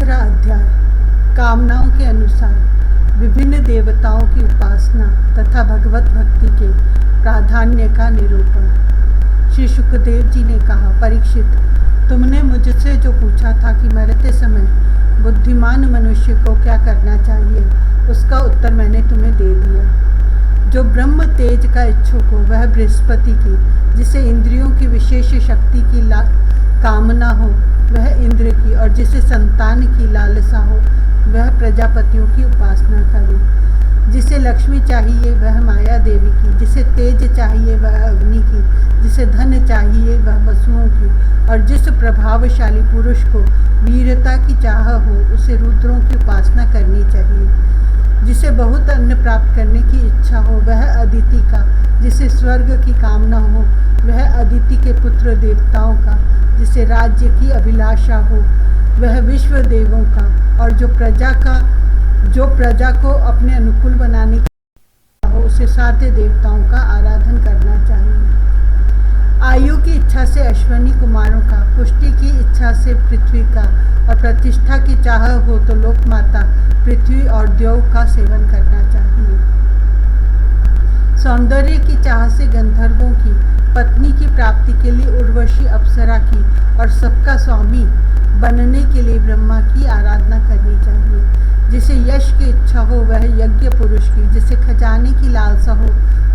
तीसरा अध्याय कामनाओं के अनुसार विभिन्न देवताओं की उपासना तथा भगवत भक्ति के प्राधान्य का निरूपण। श्री सुखदेव जी ने कहा, परीक्षित, तुमने मुझसे जो पूछा था कि मरते समय बुद्धिमान मनुष्य को क्या करना चाहिए, उसका उत्तर मैंने तुम्हें दे दिया। जो ब्रह्म तेज का इच्छुक हो वह बृहस्पति की, जिसे इंद्रियों की विशेष शक्ति की कामना हो वह इंद्र की, और जिसे संतान की लालसा हो वह प्रजापतियों की उपासना करे। जिसे लक्ष्मी चाहिए वह माया देवी की, जिसे तेज चाहिए वह अग्नि की, जिसे धन चाहिए वह वसुओं की, और जिस प्रभावशाली पुरुष को वीरता की चाह हो उसे रुद्रों की उपासना करनी चाहिए। जिसे बहुत अन्न प्राप्त करने की इच्छा हो वह अदिति का, जिसे स्वर्ग की कामना हो वह अदिति के पुत्र देवताओं का, जिसे राज्य की अभिलाषा हो वह विश्व देवों का, और जो प्रजा को अपने अनुकूल बनाने की हो उसे सारे देवताओं का आराधन करना चाहिए। आयु की इच्छा से अश्वनी कुमारों का, पुष्टि की इच्छा से पृथ्वी का, और प्रतिष्ठा की चाह हो तो लोकमाता पृथ्वी और देव का सेवन करना चाहिए। सौंदर्य की चाह से गंधर्वों की, पत्नी की प्राप्ति के लिए उर्वशी अप्सरा की, और सबका स्वामी बनने के लिए ब्रह्मा की आराधना करनी चाहिए। जिसे यश की इच्छा हो वह यज्ञ पुरुष की, जिसे खजाने की लालसा हो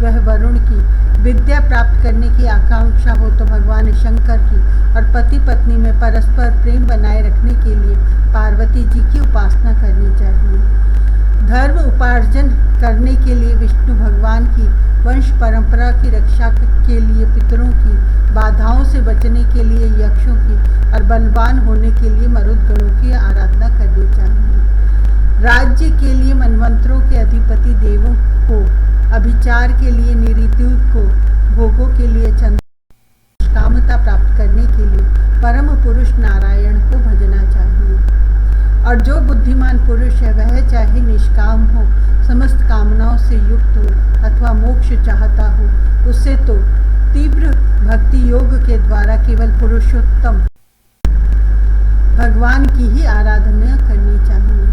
वह वरुण की, विद्या प्राप्त करने की आकांक्षा हो तो भगवान शंकर की, और पति पत्नी में परस्पर प्रेम बनाए रखने के लिए पार्वती जी की उपासना करनी चाहिए। धर्म उपार्जन करने के लिए विष्णु भगवान की, वंश परंपरा की रक्षा के लिए पितरों की, बाधाओं से बचने के लिए यक्षों की, और बलवान होने के लिए मरुदगणों की आराधना करनी चाहिए। राज्य के लिए मनवंतरों के अधिपति देवों को, अभिचार के लिए निऋतु को, भोगों के लिए चंद्र, कामता प्राप्त करने के लिए परम पुरुष नारायण को भजना चाहिए। और जो बुद्धिमान पुरुष है वह चाहे निष्काम हो, समस्त कामनाओं से युक्त हो अथवा मोक्ष चाहता हो, उससे तो तीव्र भक्ति योग के द्वारा केवल पुरुषोत्तम भगवान की ही आराधना करनी चाहिए।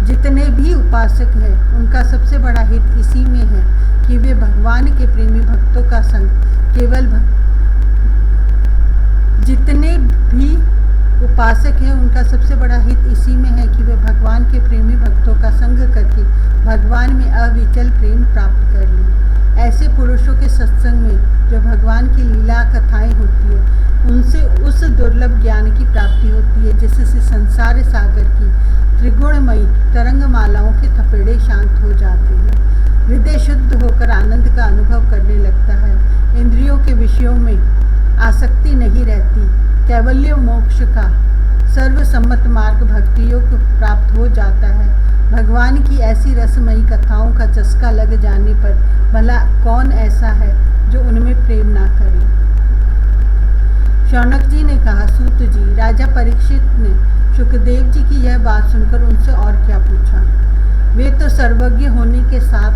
जितने भी उपासक हैं उनका सबसे बड़ा हित इसी में है कि वे भगवान के प्रेमी भक्तों का संग जितने भी उपासक हैं उनका सबसे बड़ा हित इसी में है कि वे भगवान के प्रेमी भक्तों का संग करके भगवान में अविचल प्रेम प्राप्त कर लें। ऐसे पुरुषों के सत्संग में जो भगवान की लीला कथाएं होती है उनसे उस दुर्लभ ज्ञान की प्राप्ति होती है जिससे संसार सागर की त्रिगुणमयी तरंग मालाओं के थपेड़े शांत हो जाते हैं। हृदय शुद्ध होकर आनंद का अनुभव करने लगता है। इंद्रियों के विषयों में आसक्ति नहीं रहती। कैवल्य मोक्ष का सर्वसम्मत मार्ग भक्ति योग प्राप्त हो जाता है। भगवान की ऐसी रसमयी कथाओं का चस्का लग जाने पर भला कौन ऐसा है जो उनमें प्रेम ना करे। शौनक जी ने कहा, सूत जी, राजा परीक्षित ने सुखदेव जी की यह बात सुनकर उनसे और क्या पूछा। वे तो सर्वज्ञ होने के साथ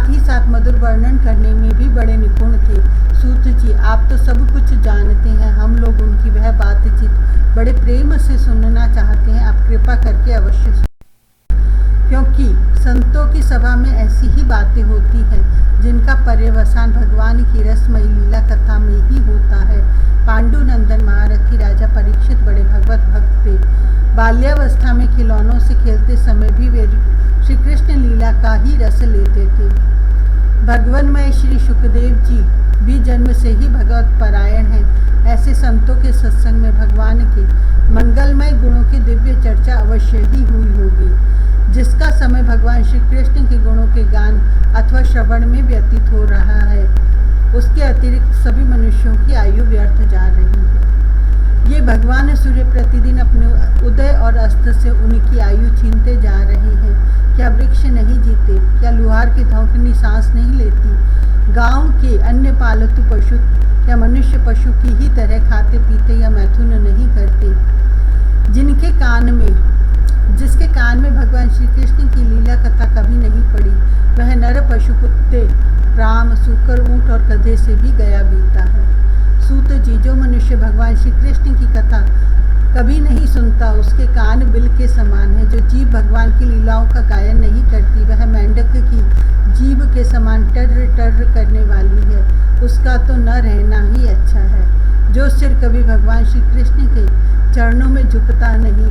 ही मधुर वर्णन करने में भी बड़े निपुण थे। सूत जी, आप तो सब कुछ जानते हैं, हम लोग उनकी वह बातचीत बड़े प्रेम से सुनना चाहते हैं, आप कृपा करके अवश्य सुनिए। क्योंकि संतों की सभा में ऐसी ही बातें होती हैं जिनका पर्यवसान भगवान की रसमयी लीला कथा में ही होता है। पांडुनंदन महारथी राजा परीक्षित बड़े भगवत भक्त थे। बाल्यावस्था में खिलौनों से खेलते समय भी वे श्री कृष्ण लीला का ही रस लेते थे। भगवानमय श्री सुखदेव जी भी जन्म से ही भगवत परायण हैं। ऐसे संतों के सत्संग में भगवान के मंगलमय गुणों की दिव्य चर्चा अवश्य ही हुई होगी, जिसका समय भगवान श्री कृष्ण के गुणों के गान अथवा श्रवण में व्यतीत हो रहा है, उसके अतिरिक्त सभी मनुष्यों की आयु व्यर्थ जा रही है। ये भगवान सूर्य प्रतिदिन अपने उदय और अस्त से उनकी आयु छीनते जा रहे हैं। क्या वृक्ष नहीं जीते? क्या लुहार की धौंकनी सांस नहीं लेती? गांव के अन्य पालतू पशु क्या मनुष्य पशु की ही तरह खाते पीते या मैथुन नहीं करते? जिसके कान में भगवान श्री कृष्ण की लीला कथा कभी नहीं पड़ी, वह नर पशु कुत्ते, राम, सूकर, ऊंट और गधे से भी गया बीता है। सूत जी, जो मनुष्य भगवान श्री कृष्ण की कथा कभी नहीं सुनता, उसके कान बिल के समान है। जो जीभ भगवान की लीलाओं का गायन नहीं करती, वह मेंढक की जीभ के समान टर्र टर्र करने वाली है, उसका तो न रहना ही अच्छा है। जो सिर कभी भगवान श्री कृष्ण के चरणों में झुकता नहीं,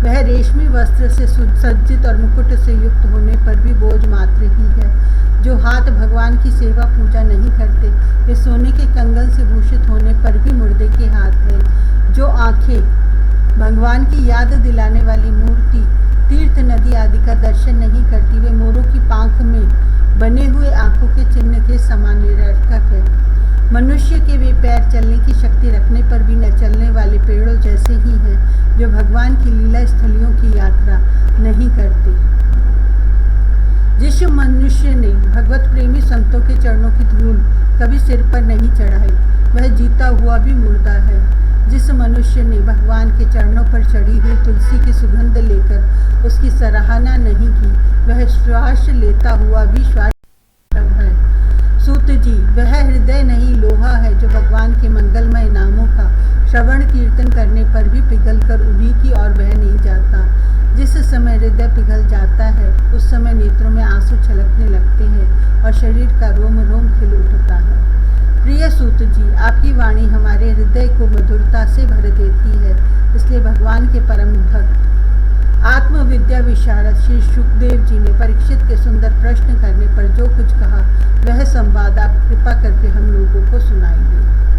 वह रेशमी वस्त्र से सुसज्जित और मुकुट से युक्त होने पर भी बोझ मात्र ही है। जो हाथ भगवान की सेवा पूजा नहीं करते, वे सोने के कंगन से भूषित होने पर भी मुर्दे के हाथ हैं। जो आंखें भगवान की याद दिलाने वाली मूर्ति, तीर्थ, नदी आदि का दर्शन नहीं करती, वे मोरों की पांख में बने हुए आंखों के चिन्ह के समान निरर्थक है। मनुष्य के वे पैर चलने की शक्ति रखने पर भी न चलने वाले पेड़ों जैसे ही हैं, जो भगवान की लीला स्थलियों की यात्रा नहीं करते। जिस मनुष्य ने भगवत प्रेमी संतों के चरणों की धूल कभी सिर पर नहीं चढ़ाई, वह जीता हुआ भी मुर्दा है। जिस मनुष्य ने भगवान के चरणों पर चढ़ी हुई तुलसी की सुगंध लेकर उसकी सराहना नहीं की, वह श्वास लेता हुआ भी श्वास है। सूत जी, वह हृदय नहीं लोहा है जो भगवान के मंगलमय नामों का श्रवण कीर्तन करने पर भी पिघलकर उन्हीं की ओर बह नहीं जाता। जिस समय हृदय पिघल जाता है, उस समय नेत्रों में आंसू छलकने लगते हैं और शरीर का रोम रोम खिल उठता है। प्रिय सूत जी, आपकी वाणी हमारे हृदय को मधुरता से भर देती है। इसलिए भगवान के परम भक्त आत्मविद्या विशारद श्री शुकदेव जी ने परीक्षित के सुंदर प्रश्न करने पर जो कुछ कहा, वह संवाद आप कृपा करके हम लोगों को सुनाइए।